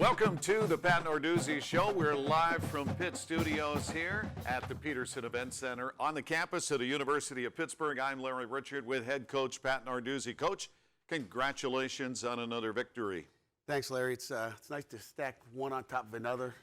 Welcome to the Pat Narduzzi Show. We're live from Pitt Studios here at the Peterson Event Center on the campus of the University of Pittsburgh. I'm Larry Richard with head coach Pat Narduzzi. Coach, congratulations on another victory. Thanks, Larry. It's nice to stack one on top of another.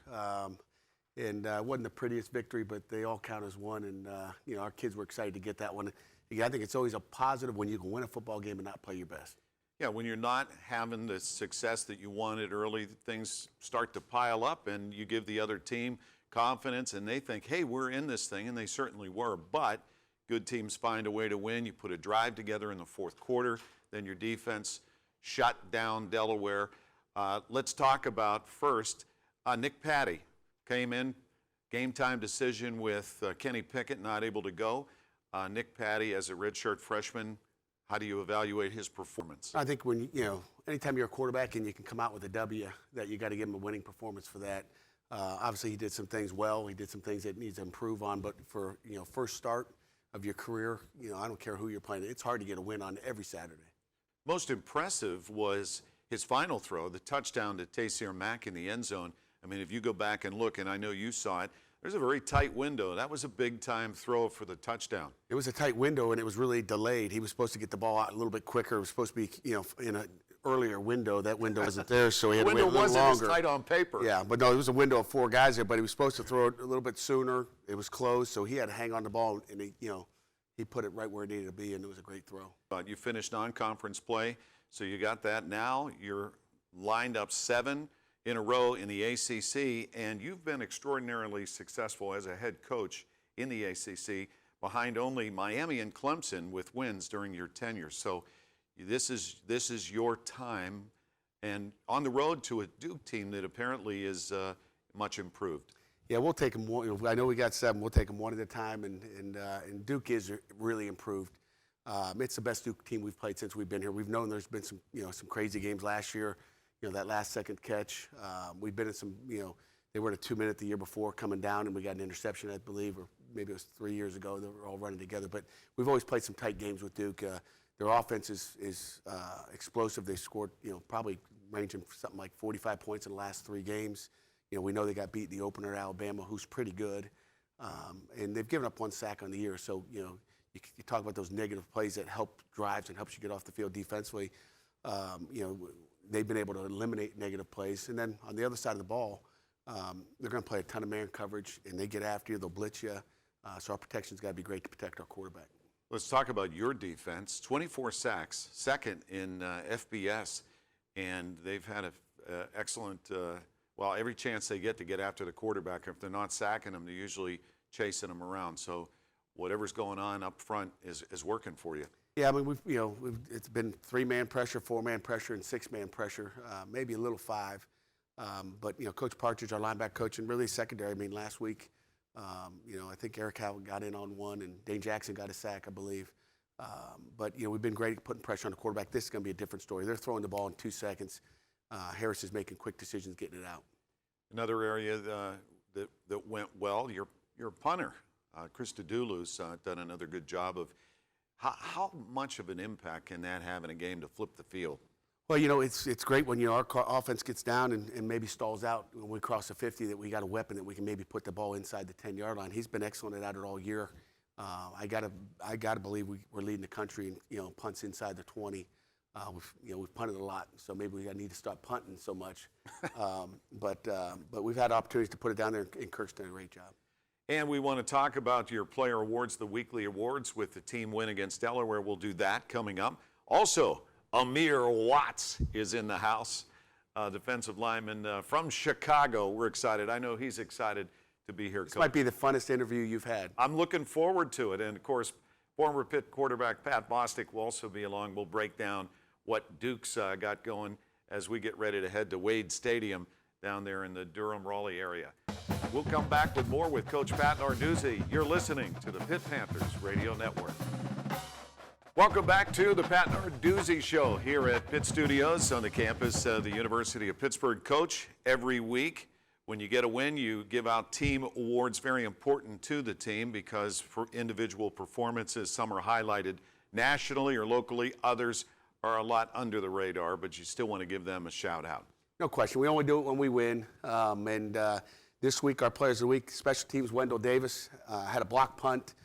It wasn't the prettiest victory, but they all count as one. And, our kids were excited to get that one. Yeah, I think it's always a positive when you can win a football game and not play your best. Yeah, when you're not having the success that you wanted early, things start to pile up and you give the other team confidence and they think, hey, we're in this thing, and they certainly were. But good teams find a way to win. You put a drive together in the fourth quarter, then your defense shut down Delaware. Let's talk about first, Nick Patty came in, game time decision with Kenny Pickett not able to go. Nick Patty as a redshirt freshman, how do you evaluate his performance? I think when, anytime you're a quarterback and you can come out with a W, that you got to give him a winning performance for that. Obviously, he did some things well. He did some things that needs to improve on. But for, first start of your career, I don't care who you're playing. It's hard to get a win on every Saturday. Most impressive was his final throw, the touchdown to Taysir Mack in the end zone. I mean, if you go back and look, and I know you saw it, there's a very tight window. That was a big-time throw for the touchdown. It was a tight window, and it was really delayed. He was supposed to get the ball out a little bit quicker. It was supposed to be, in an earlier window. That window wasn't there, so he had to wait a little longer. The window wasn't as tight on paper. Yeah, but no, it was a window of 4 guys there, but he was supposed to throw it a little bit sooner. It was closed, so he had to hang on the ball, and he put it right where it needed to be, and it was a great throw. But you finished non-conference play, so you got that. Now you're lined up 7 in a row in the ACC, and you've been extraordinarily successful as a head coach in the ACC, behind only Miami and Clemson with wins during your tenure. So this is your time, and on the road to a Duke team that apparently is much improved. Yeah, we'll take them one. I know we got 7. We'll take them one at a time, and Duke is really improved. It's the best Duke team we've played since we've been here. We've known there's been some crazy games last year. That last second catch. We've been in some, they were at a 2-minute the year before coming down, and we got an interception, I believe, or maybe it was 3 years ago. They were all running together. But we've always played some tight games with Duke. Their offense is explosive. They scored, probably ranging for something like 45 points in the last 3 games. We know they got beat in the opener at Alabama, who's pretty good. And they've given up 1 sack on the year. So, you talk about those negative plays that help drives and helps you get off the field defensively. They've been able to eliminate negative plays. And then on the other side of the ball, they're going to play a ton of man coverage, and they get after you. They'll blitz you. So our protection's got to be great to protect our quarterback. Let's talk about your defense. 24 sacks, second in FBS, and they've had an excellent, every chance they get to get after the quarterback. If they're not sacking them, they're usually chasing them around. So whatever's going on up front is working for you. Yeah, I mean, it's been 3-man pressure, 4-man pressure, and 6-man pressure, maybe a little 5. But, Coach Partridge, our linebacker coach, and really secondary. I mean, last week, I think Eric Howell got in on 1, and Dane Jackson got a sack, I believe. But, we've been great at putting pressure on the quarterback. This is going to be a different story. They're throwing the ball in 2 seconds. Harris is making quick decisions, getting it out. Another area that went well, your punter, Chris Dedulu's done another good job of. How much of an impact can that have in a game to flip the field? Well, it's great when our offense gets down and maybe stalls out when we cross the 50, that we got a weapon that we can maybe put the ball inside the 10-yard line. He's been excellent at it all year. I gotta believe we're leading the country in punts inside the 20. We've punted a lot, so maybe we need to stop punting so much. But we've had opportunities to put it down there, and Kirk's done a great job. And we want to talk about your player awards, the weekly awards with the team win against Delaware. We'll do that coming up. Also, Amir Watts is in the house, defensive lineman from Chicago. We're excited. I know he's excited to be here. This might be the funnest interview you've had. I'm looking forward to it. And, of course, former Pitt quarterback Pat Bostic will also be along. We'll break down what Duke's got going as we get ready to head to Wade Stadium down there in the Durham-Raleigh area. We'll come back with more with Coach Pat Narduzzi. You're listening to the Pitt Panthers Radio Network. Welcome back to the Pat Narduzzi Show here at Pitt Studios on the campus of the University of Pittsburgh. Coach, every week when you get a win, you give out team awards, very important to the team because for individual performances, some are highlighted nationally or locally, others are a lot under the radar, but you still want to give them a shout out. No question. We only do it when we win. This week, our Players of the Week, special teams, Wendell Davis, had a block punt,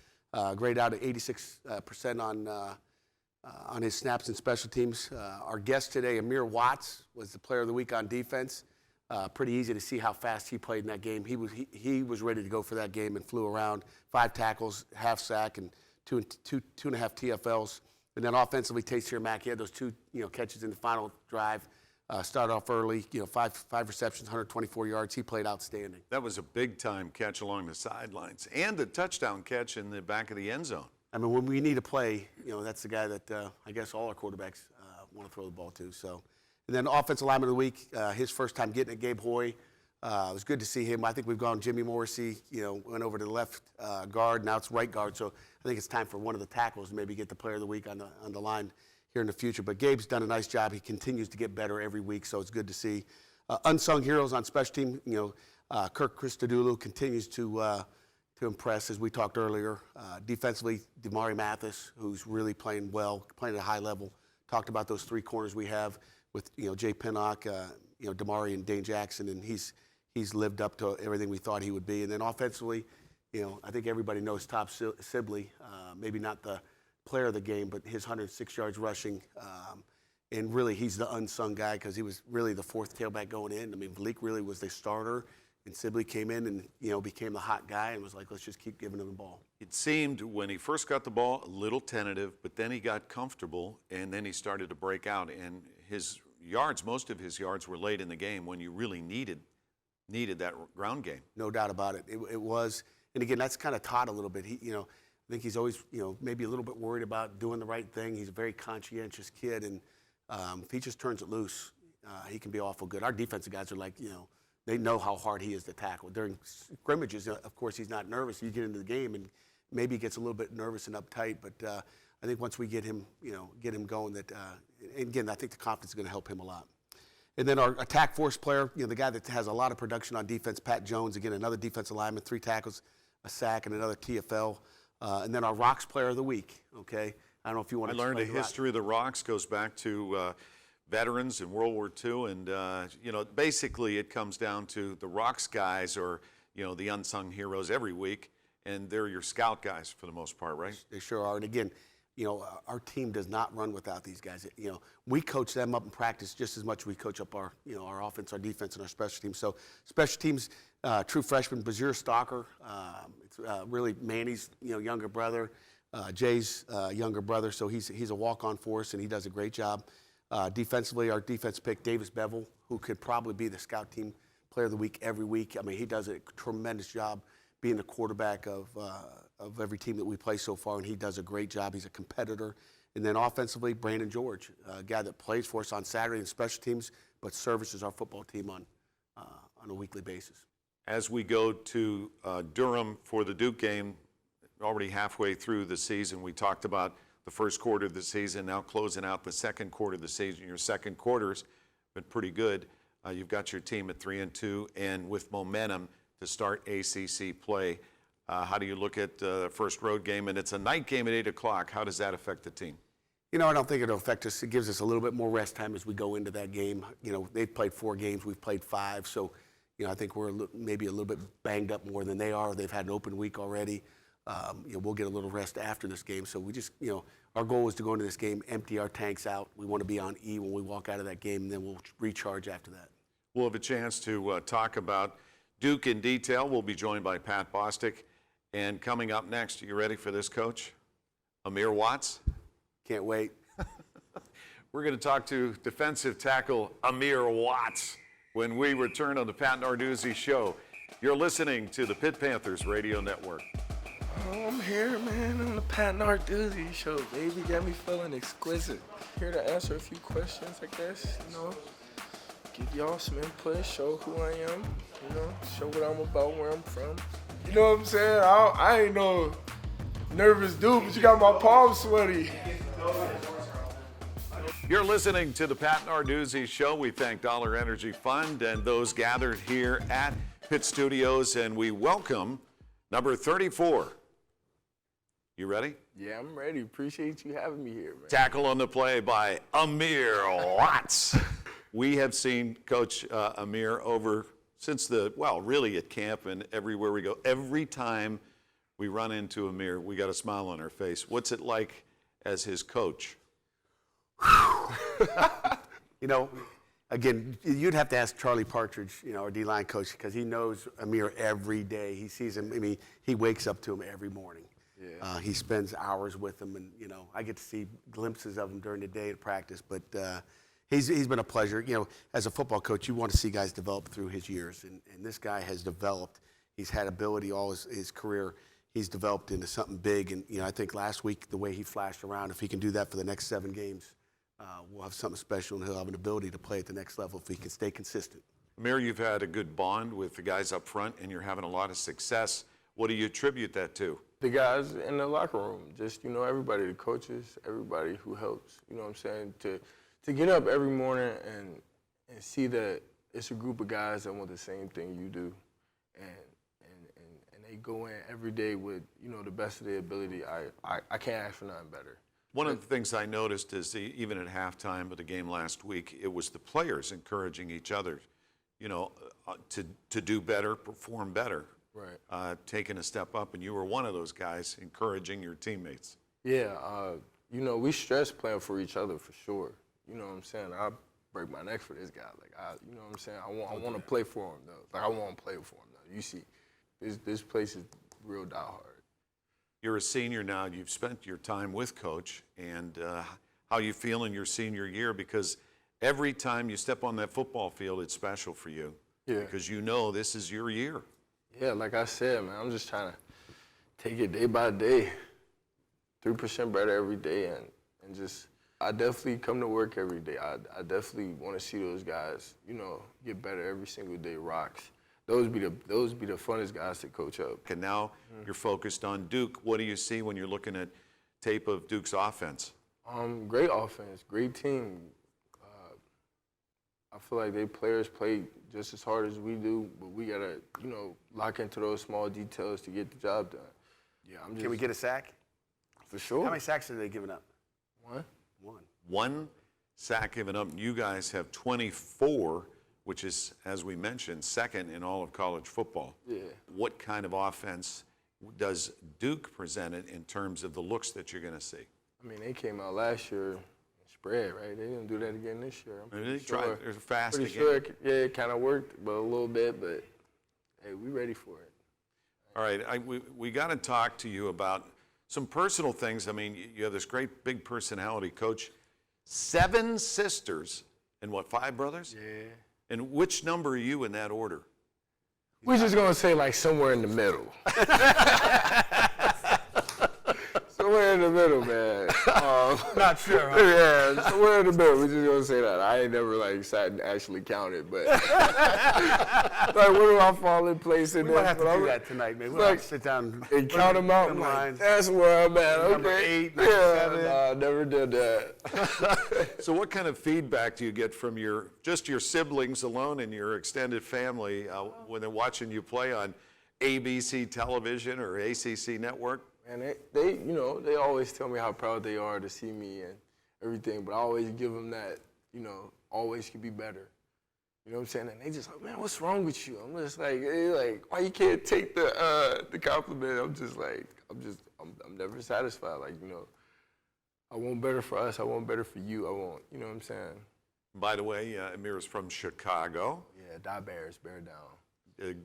grade out at 86% on his snaps and special teams. Our guest today, Amir Watts, was the Player of the Week on defense. Pretty easy to see how fast he played in that game. He was ready to go for that game and flew around. 5 tackles, half sack, and two and a half TFLs. And then offensively, Tayseer Mack, he had those 2 catches in the final drive. Started off early, 5 receptions, 124 yards. He played outstanding. That was a big-time catch along the sidelines and the touchdown catch in the back of the end zone. I mean, when we need a play, that's the guy that I guess all our quarterbacks want to throw the ball to. So, and then offensive lineman of the week, his first time getting it, Gabe Hoy. It was good to see him. I think we've gone Jimmy Morrissey, went over to the left guard. Now it's right guard. So I think it's time for one of the tackles to maybe get the Player of the Week on the line here in the future. But Gabe's done a nice job. He continues to get better every week, so it's good to see. Unsung heroes on special team, Kirk Christodoulou continues to impress, as we talked earlier. Defensively, Damari Mathis, who's really playing well, playing at a high level. Talked about those 3 corners we have with Jay Pinnock, Damari and Dane Jackson, and he's lived up to everything we thought he would be. And then offensively, I think everybody knows Top Sibley, maybe not the player of the game, but his 106 yards rushing. And really, he's the unsung guy because he was really the 4th tailback going in. I mean, Valik really was the starter, and Sibley came in and, became the hot guy and was like, let's just keep giving him the ball. It seemed when he first got the ball a little tentative, but then he got comfortable, and then he started to break out. And his yards, most of his yards were late in the game when you really needed that ground game. No doubt about it. It was, and again, that's kind of taught a little bit. He, I think he's always, maybe a little bit worried about doing the right thing. He's a very conscientious kid, and if he just turns it loose, he can be awful good. Our defensive guys are like, they know how hard he is to tackle. During scrimmages, of course, he's not nervous. You get into the game, and maybe he gets a little bit nervous and uptight, but I think once we get him, going, that, and again, I think the confidence is going to help him a lot. And then our attack force player, the guy that has a lot of production on defense, Pat Jones, again, another defensive lineman, 3 tackles, a sack, and another TFL. And then our Rocks Player of the Week, okay? I don't know if you want to explain. I learned the history of the Rocks goes back to veterans in World War II, and, basically it comes down to the Rocks guys or, the unsung heroes every week, and they're your scout guys for the most part, right? They sure are. And again, our team does not run without these guys. We coach them up in practice just as much as we coach up our, our offense, our defense, and our special teams. So special teams, true freshman, Bazir Stalker. It's really Manny's, younger brother, Jay's younger brother. So he's a walk-on for us, and he does a great job. Defensively, our defense pick, Davis Bevel, who could probably be the scout team player of the week every week. I mean, he does a tremendous job being the quarterback of every team that we play so far, and he does a great job. He's a competitor. And then offensively, Brandon George, a guy that plays for us on Saturday in special teams, but services our football team on a weekly basis. As we go to Durham for the Duke game, already halfway through the season, we talked about the first quarter of the season, now closing out the second quarter of the season. Your second quarter's been pretty good. You've got your team at 3-2 and with momentum to start ACC play. How do you look at the first road game? And it's a night game at 8 o'clock. How does that affect the team? I don't think it'll affect us. It gives us a little bit more rest time as we go into that game. They've played 4 games. We've played 5. So, I think we're maybe a little bit banged up more than they are. They've had an open week already. We'll get a little rest after this game. So we just, our goal is to go into this game, empty our tanks out. We want to be on E when we walk out of that game, and then we'll recharge after that. We'll have a chance to talk about Duke in detail. We'll be joined by Pat Bostic. And coming up next, are you ready for this, Coach? Amir Watts. Can't wait. We're going to talk to defensive tackle Amir Watts when we return on the Pat Narduzzi Show. You're listening to the Pitt Panthers Radio Network. Oh, I'm here, man, on the Pat Narduzzi Show, baby. Got me feeling exquisite. Here to answer a few questions, I guess, give y'all some input, show who I am, show what I'm about, where I'm from. You know what I'm saying? I ain't no nervous dude, but you got my palms sweaty. You're listening to the Pat Narduzzi Show. We thank Dollar Energy Fund and those gathered here at Pitt Studios, and we welcome number 34. You ready? Yeah, I'm ready. Appreciate you having me here, man. Tackle on the play by Amir Watts. We have seen Coach Amir over since really at camp and everywhere we go. Every time we run into Amir, we got a smile on our face. What's it like as his coach? You know, again, you'd have to ask Charlie Partridge, our D-line coach, because he knows Amir every day. He sees him. I mean, he wakes up to him every morning. Yeah. He spends hours with him, and I get to see glimpses of him during the day at practice. But he's been a pleasure. As a football coach, you want to see guys develop through his years, and this guy has developed. He's had ability all his career. He's developed into something big, and I think last week the way he flashed around, if he can do that for the next 7 games, we'll have something special, and he'll have an ability to play at the next level if he can stay consistent. Amir, you've had a good bond with the guys up front, and you're having a lot of success. What do you attribute that to? The guys in the locker room, just, everybody, the coaches, everybody who helps, what I'm saying, to get up every morning and see that it's a group of guys that want the same thing you do, and they go in every day with, the best of their ability. I can't ask for nothing better. One of the things I noticed is even at halftime of the game last week, it was the players encouraging each other, to do better, perform better. Right. Taking a step up, and you were one of those guys encouraging your teammates. Yeah, we stress playing for each other for sure. You know what I'm saying? I break my neck for this guy. You know what I'm saying? I want to play for him though. I want to play for him though. You see, this place is real diehard. You're a senior now. You've spent your time with Coach, and how you feel in your senior year? Because every time you step on that football field, it's special for you. Yeah. Because this is your year. Yeah, like I said, man, I'm just trying to take it day by day, 3% better every day, and just, I definitely come to work every day. I definitely want to see those guys, get better every single day, rocks. Those be the funnest guys to coach up. And now you're focused on Duke. What do you see when you're looking at tape of Duke's offense? Great offense, great team. I feel like they players play just as hard as we do, but we gotta, lock into those small details to get the job done. Yeah, Can we get a sack? For sure. How many sacks are they giving up? One. One sack given up. You guys have 24, which is, as we mentioned, second in all of college football. Yeah. What kind of offense does Duke present it in terms of the looks that you're going to see? I mean, they came out last year and spread, right? They didn't do that again this year. They tried. They're fast pretty again. sure, it kind of worked, but a little bit. But hey, we ready for it. All right, we got to talk to you about some personal things. I mean, you have this great big personality, Coach. 7 sisters and 5 brothers? Yeah. And which number are you in that order? We're just gonna say like somewhere in the middle. Somewhere in the middle, man. Not sure. Huh? Yeah, somewhere in the middle. We're just gonna say that. I ain't never sat and actually counted, but where do I fall in place in We that? might have to do that tonight, man. We'll have to sit down and count them out. That's where I'm at. Number Okay. 8, number 7. I never did that. So what kind of feedback do you get from your siblings alone and your extended family when they're watching you play on ABC television or ACC network? And they always tell me how proud they are to see me and everything, but I always give them that, always could be better. You know what I'm saying? And they just like, man, what's wrong with you? I'm just like, why you can't take the compliment? I'm just like, I'm never satisfied. Like, I want better for us. I want better for you. I want, you know what I'm saying? By the way, Amir is from Chicago. Yeah, die Bears, bear down.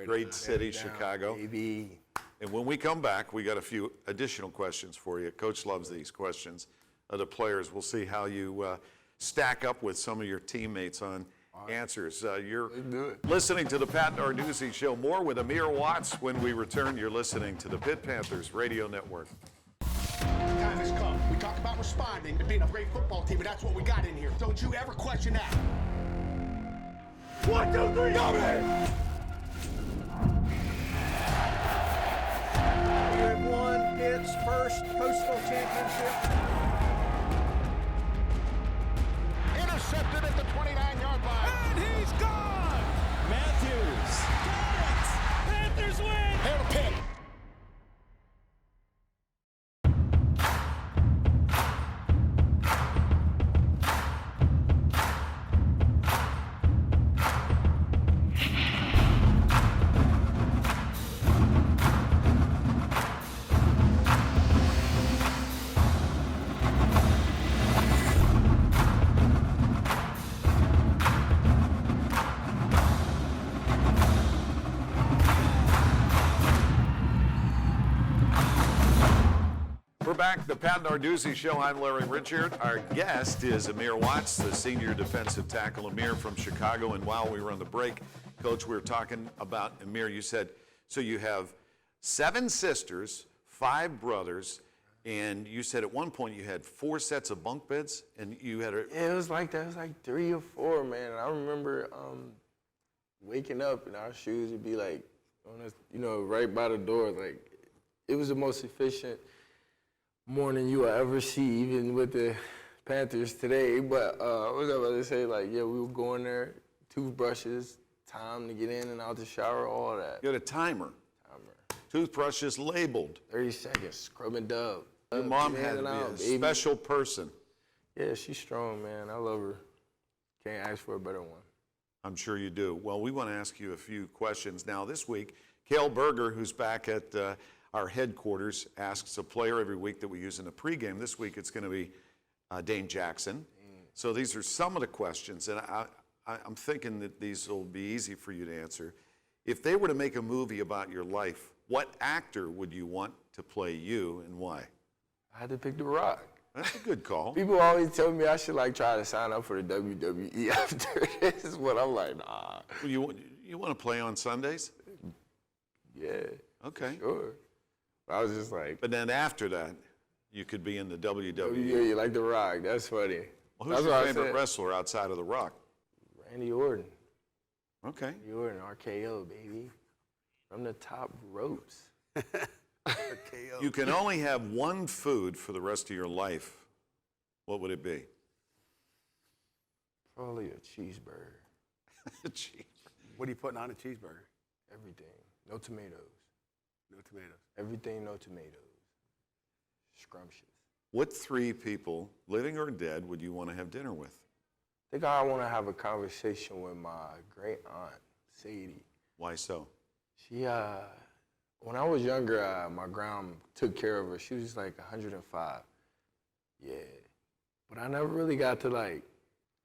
Great city, Chicago. Baby. And when we come back, we got a few additional questions for you. Coach loves these questions of the players. We'll see how you stack up with some of your teammates on answers. You're listening to the Pat Narduzzi Show. More with Amir Watts when we return. You're listening to the Pitt Panthers Radio Network. Time has come. We talk about responding to being a great football team, and that's what we got in here. Don't you ever question that. 1, 2, 3, go, man! We have won Pitt's first Coastal Championship. Intercepted at the 29-yard line. And he's gone! Matthews. Got it! Panthers win! Here to Pitt. The Pat Narduzzi Show. I'm Larry Richard. Our guest is Amir Watts, the senior defensive tackle. Amir from Chicago. And while we were on the break, Coach, we were talking about Amir. You said, so you have 7 sisters, 5 brothers, and you said at one point you had 4 sets of bunk beds, and you had a... Yeah, it was like that. It was like 3 or 4, man. I remember waking up and our shoes would be like, on this, right by the door. Like, it was the most efficient morning you will ever see, even with the Panthers today. But what was I about to say? Like, yeah, we were going there, toothbrushes, time to get in and out the shower, all that. You had a timer. Toothbrushes labeled. 30 seconds, scrub and dub. Your mom had to be a special person. Yeah, she's strong, man. I love her. Can't ask for a better one. I'm sure you do. Well, we want to ask you a few questions. Now, this week, Cale Berger, who's back at our headquarters, asks a player every week that we use in the pregame. This week, it's going to be Dane Jackson. So these are some of the questions, and I'm thinking that these will be easy for you to answer. If they were to make a movie about your life, what actor would you want to play you, and why? I had to pick The Rock. That's a good call. People always tell me I should try to sign up for the WWE after this, but I'm like, nah. Well, you want to play on Sundays? Yeah. Okay. Sure. I was just like. But then after that, you could be in the WWE. Yeah, you like The Rock. That's funny. Well, who's your favorite wrestler outside of The Rock? Randy Orton. Okay. Randy Orton, RKO, baby. From the top ropes. You can only have one food for the rest of your life. What would it be? Probably a cheeseburger. What are you putting on a cheeseburger? Everything. No tomatoes. No tomatoes. Everything, no tomatoes. Scrumptious. What 3 people, living or dead, would you want to have dinner with? I think I want to have a conversation with my great aunt, Sadie. Why so? She, when I was younger, my grandma took care of her. She was like 105. Yeah. But I never really got to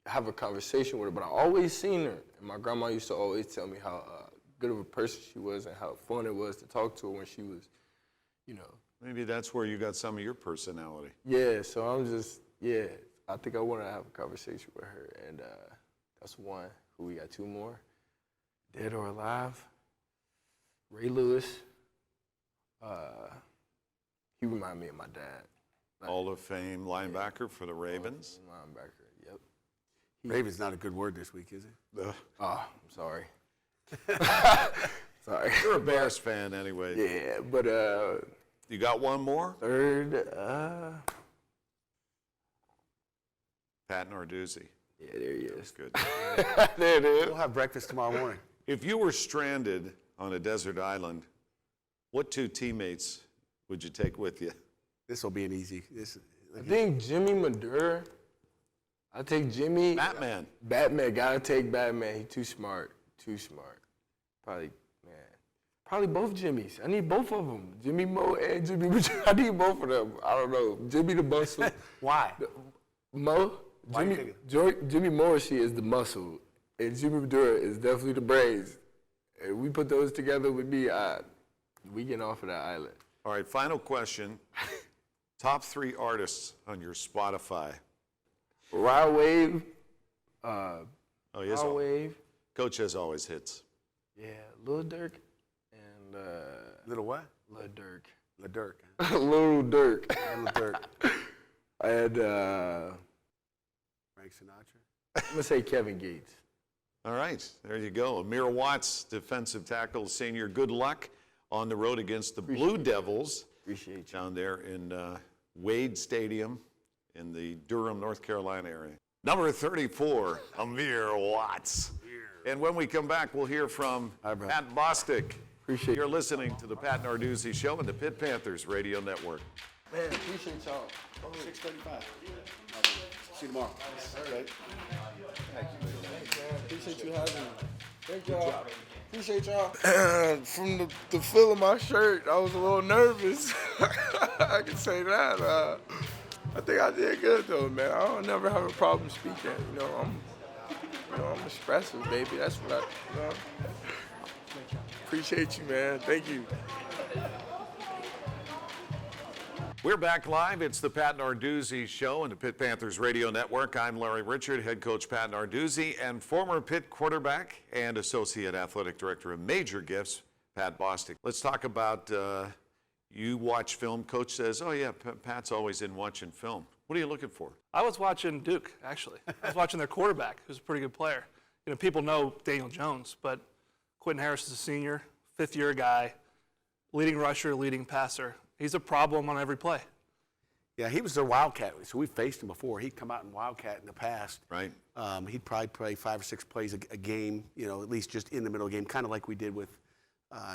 have a conversation with her, but I always seen her. And my grandma used to always tell me how good of a person she was and how fun it was to talk to her when she was, Maybe that's where you got some of your personality. Yeah, so I'm just, I think I want to have a conversation with her. And that's one. Who we got 2 more? Dead or alive? Ray Lewis. He reminded me of my dad. Hall of Fame linebacker for the Ravens. Linebacker, yep. Ravens not a good word this week, is it? I'm sorry. Sorry. You're a Bears fan anyway. Yeah, but You got one more? third, Pat Narduzzi. yeah, there he is. Good. There it is. We'll have breakfast tomorrow morning. If you were stranded on a desert island, what 2 teammates would you take with you? This will be an easy. I think Jimmy Madura. I take Jimmy. Batman. Batman, gotta take Batman. He's too smart. Too smart. Probably both Jimmys. I need both of them. Jimmy Mo and Jimmy Madura. I need both of them. I don't know. Jimmy the muscle. Why? Mo. Why you Jimmy Morrissey is the muscle, and Jimmy Madura is definitely the brains. And we put those together with me, we get off of that island. All right, final question. Top 3 artists on your Spotify. Rod Wave. Oh, he has Rod Wave. Coach has always hits. Yeah, Lil Durk and Little what? Lil Durk. La Dirk. Lil Durk. Little Dirk. And Frank Sinatra. I'm gonna say Kevin Gates. All right, there you go. Amir Watts, defensive tackle, senior. Good luck on the road against the Blue Devils. Appreciate you. Down there in Wade Stadium in the Durham, North Carolina area. Number 34, Amir Watts. And when we come back, we'll hear from Pat Bostic. Appreciate You're listening to the Pat Narduzzi Show and the Pitt Panthers Radio Network. Man, appreciate y'all. 6:35. See you tomorrow. Okay. Appreciate you having me. Thank y'all. Appreciate y'all. From the feel of my shirt, I was a little nervous. I can say that. I think I did good though, man. I don't never have a problem speaking. I'm expressive, baby. That's what Appreciate you, man. Thank you. We're back live. It's the Pat Narduzzi Show on the Pitt Panthers Radio Network. I'm Larry Richard, head coach Pat Narduzzi, and former Pitt quarterback and associate athletic director of Major Gifts, Pat Bostic. Let's talk about you watch film. Coach says, oh, yeah, Pat's always in watching film. What are you looking for? I was watching Duke, actually. I was watching their quarterback, who's a pretty good player. You know, people know Daniel Jones, but Quentin Harris is a senior, fifth-year guy, leading rusher, leading passer. He's a problem on every play. Yeah, he was their Wildcat, so we faced him before. He'd come out in Wildcat in the past. Right. He'd probably play 5 or 6 plays a game, you know, at least just in the middle of the game, kind of like we did with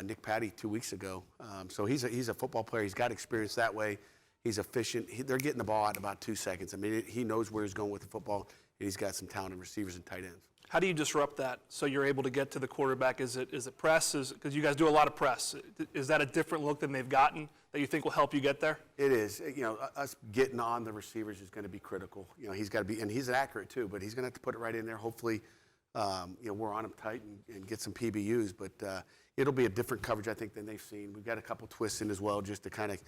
Nick Patty 2 weeks ago. So he's a football player. He's got experience that way. He's efficient. They're getting the ball out in about 2 seconds. I mean, he knows where he's going with the football, and he's got some talented receivers and tight ends. How do you disrupt that so you're able to get to the quarterback? Is it press? Because you guys do a lot of press. Is that a different look than they've gotten that you think will help you get there? It is. You know, us getting on the receivers is going to be critical. You know, he's got to be, and he's accurate too, but he's going to have to put it right in there. Hopefully, you know, we're on him tight and get some PBUs, but it'll be a different coverage, I think, than they've seen. We've got a couple twists in as well just to kind of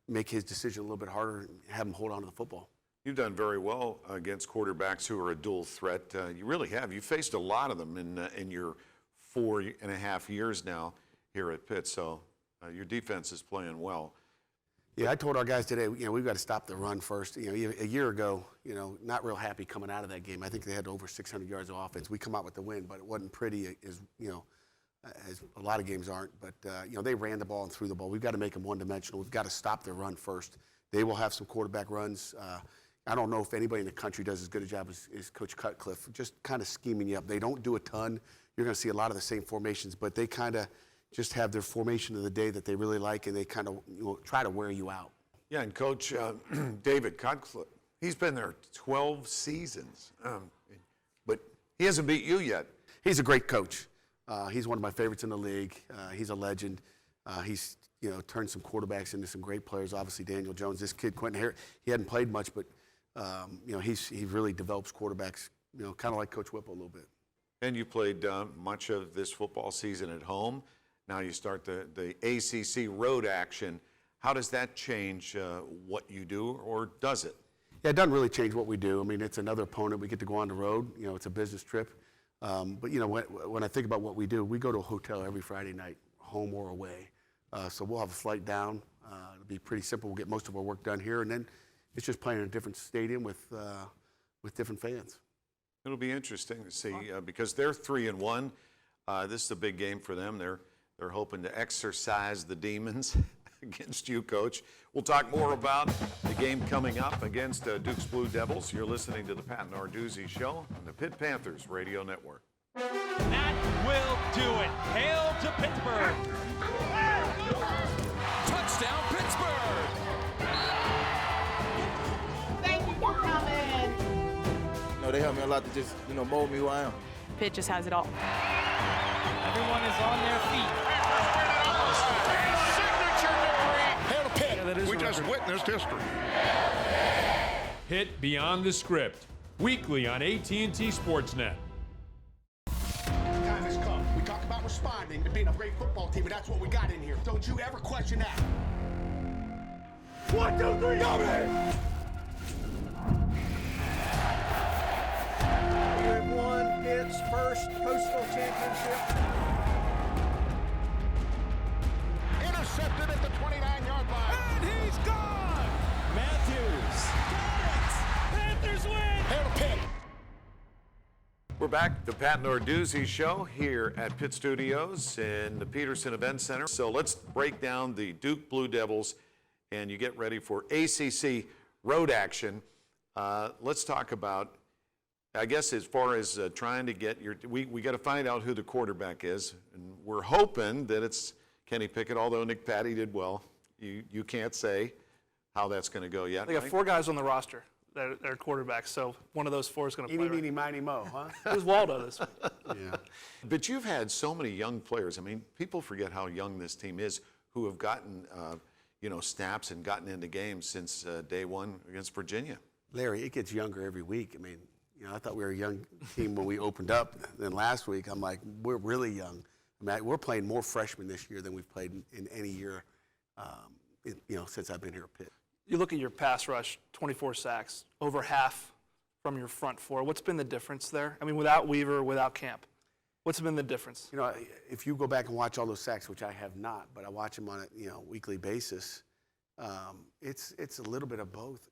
make his decision a little bit harder and have him hold on to the football. You've done very well against quarterbacks who are a dual threat. You really have. You faced a lot of them in your 4.5 years now here at Pitt, so your defense is playing well. Yeah, I told our guys today, you know, we've got to stop the run first. You know, a year ago, you know, not real happy coming out of that game. I think they had over 600 yards of offense. We come out with the win, but it wasn't pretty as, you know, as a lot of games aren't. But, you know, they ran the ball and threw the ball. We've got to make them one-dimensional. We've got to stop their run first. They will have some quarterback runs. I don't know if anybody in the country does as good a job as Coach Cutcliffe, just kind of scheming you up. They don't do a ton. You're going to see a lot of the same formations, but they kind of just have their formation of the day that they really like, and they kind of, you know, try to wear you out. Yeah, and Coach David Cutcliffe, he's been there 12 seasons, but he hasn't beat you yet. He's a great coach. He's one of my favorites in the league. He's a legend. He's, you know, turned some quarterbacks into some great players. Obviously, Daniel Jones. This kid, Quentin Harris, he hadn't played much, but you know, he really develops quarterbacks, you know, kind of like Coach Whipple a little bit. And you played much of this football season at home. Now you start the ACC road action. How does that change what you do, or does it? Yeah, it doesn't really change what we do. I mean, it's another opponent. We get to go on the road. You know, it's a business trip. But, you know, when I think about what we do, we go to a hotel every Friday night, home or away. So we'll have a flight down. It'll be pretty simple. We'll get most of our work done here, and then it's just playing in a different stadium with different fans. It'll be interesting to see because they're 3-1. This is a big game for them. They're hoping to exorcise the demons against you, Coach. We'll talk more about the game coming up against Duke's Blue Devils. You're listening to the Pat Narduzzi Show on the Pitt Panthers Radio Network. That will do it. Hail to Pittsburgh. Touchdown, Pittsburgh. Thank you for coming. No, they helped me a lot to just, you know, mold me who I am. Pitt just has it all. Everyone is on their feet. Hail to Pitt. We just witnessed history. Pitt Beyond the Script, weekly on AT&T Sportsnet. Time has come. We talk about responding and being a great football team, and that's what we got in here. Don't you ever question that. 1, 2, 3, go, man! You have won Pitt's first Coastal Championship. Intercepted at the 29-yard line. And he's gone. Matthews. Got it. Panthers win. Hail to Pitt. We're back, the Pat Narduzzi Show here at Pitt Studios in the Peterson Event Center. So let's break down the Duke Blue Devils, and you get ready for ACC road action. Let's talk about, I guess, as far as trying to get your, we got to find out who the quarterback is, and we're hoping that it's Kenny Pickett, although Nick Patty did well. You can't say how that's going to go yet. They got 4 guys on the roster that are quarterbacks, so one of those 4 is going to play. Eeny, meeny, miny, mo, huh? It was Waldo this week. Yeah. But you've had so many young players. I mean, people forget how young this team is, who have gotten, you know, snaps and gotten into games since day one against Virginia. Larry, it gets younger every week. I mean, you know, I thought we were a young team when we opened up. Then last week, I'm like, we're really young. I mean, we're playing more freshmen this year than we've played in any year, you know, since I've been here at Pitt. You look at your pass rush, 24 sacks, over half from your front four. What's been the difference there? I mean, without Weaver, without Camp, what's been the difference? You know, if you go back and watch all those sacks, which I have not, but I watch them on a weekly basis, it's a little bit of both,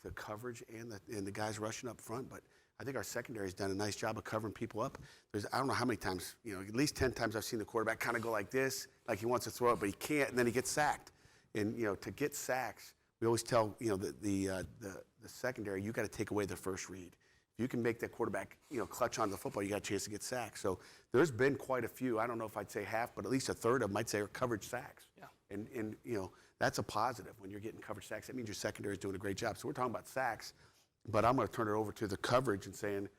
the coverage and the guys rushing up front. But I think our secondary has done a nice job of covering people up. I don't know how many times, at least 10 times I've seen the quarterback kind of go like this, like he wants to throw it, but he can't, and then he gets sacked. And to get sacks, we always tell the secondary, you got to take away the first read. If you can make that quarterback clutch onto the football, you got a chance to get sacked. So there's been quite a few. I don't know if I'd say half, but at least a third of them I'd say are coverage sacks. Yeah. And that's a positive when you're getting coverage sacks. That means your secondary is doing a great job. So we're talking about sacks, but I'm going to turn it over to the coverage and saying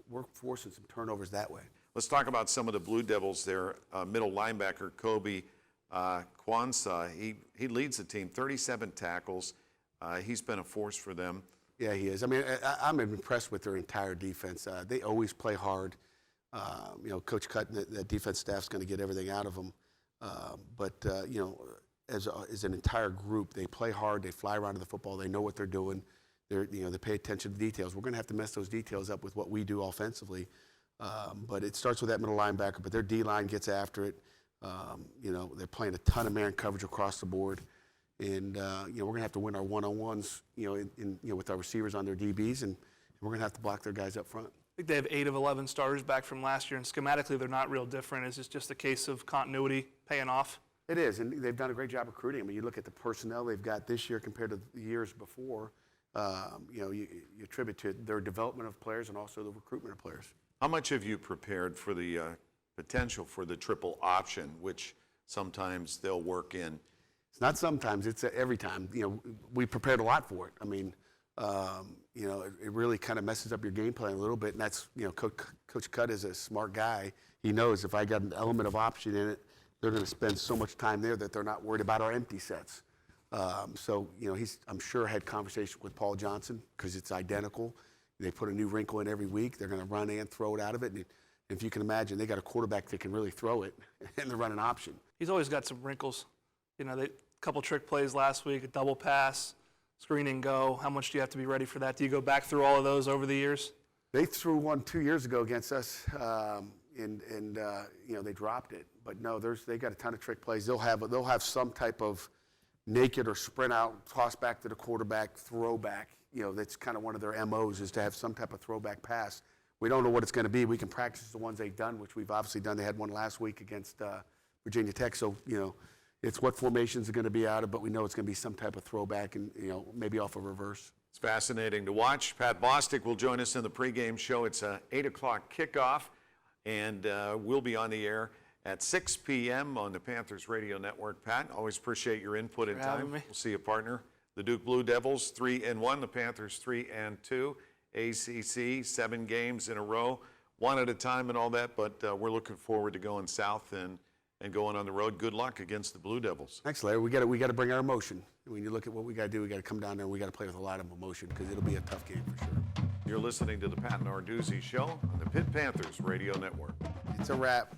we're forcing some turnovers that way. Let's talk about some of the Blue Devils there. Middle linebacker Kobe Kwanzaa, he leads the team, 37 tackles. He's been a force for them. Yeah, he is. I mean, I'm impressed with their entire defense. They always play hard. Coach Cutt and the defense staff's going to get everything out of them. As an entire group, they play hard. They fly around to the football. They know what they're doing. They pay attention to the details. We're going to have to mess those details up with what we do offensively. But it starts with that middle linebacker. But their D-line gets after it. They're playing a ton of man coverage across the board. And, we're going to have to win our one-on-ones, with our receivers on their DBs, and we're going to have to block their guys up front. I think they have 8 of 11 starters back from last year, and schematically they're not real different. Is it just a case of continuity paying off? It is, and they've done a great job recruiting. I mean, you look at the personnel they've got this year compared to the years before, you attribute to their development of players and also the recruitment of players. How much have you prepared for the potential for the triple option, which sometimes they'll work in? It's not sometimes, it's every time. We prepared a lot for it. I mean, it really kind of messes up your game plan a little bit, and that's, Coach Cutt is a smart guy. He knows if I got an element of option in it, they're going to spend so much time there that they're not worried about our empty sets. He's, I'm sure, had conversation with Paul Johnson because it's identical. They put a new wrinkle in every week. They're going to run and throw it out of it. And if you can imagine, they got a quarterback that can really throw it, and they're running option. He's always got some wrinkles. A couple trick plays last week, a double pass, screen and go. How much do you have to be ready for that? Do you go back through all of those over the years? They threw one 2 years ago against us, and they dropped it. But no, they got a ton of trick plays. They'll have some type of naked or sprint out, toss back to the quarterback, throwback. That's kind of one of their MOs is to have some type of throwback pass. We don't know what it's going to be. We can practice the ones they've done, which we've obviously done. They had one last week against Virginia Tech. So, it's what formations are going to be out of, but we know it's going to be some type of throwback and, maybe off a reverse. It's fascinating to watch. Pat Bostic will join us in the pregame show. It's a 8 o'clock kickoff, and we'll be on the air at 6 p.m. on the Panthers Radio Network. Pat, always appreciate your input and time. We'll see you, partner. The Duke Blue Devils 3-1, the Panthers 3-2. ACC 7 games in a row, one at a time and all that, but we're looking forward to going south and going on the road. Good luck against the Blue Devils. Thanks, Larry. We got to bring our emotion. When you look at what we got to do, we got to come down there and we got to play with a lot of emotion because it'll be a tough game for sure. You're listening to the Pat Narduzzi Show on the Pitt Panthers Radio Network. It's a wrap.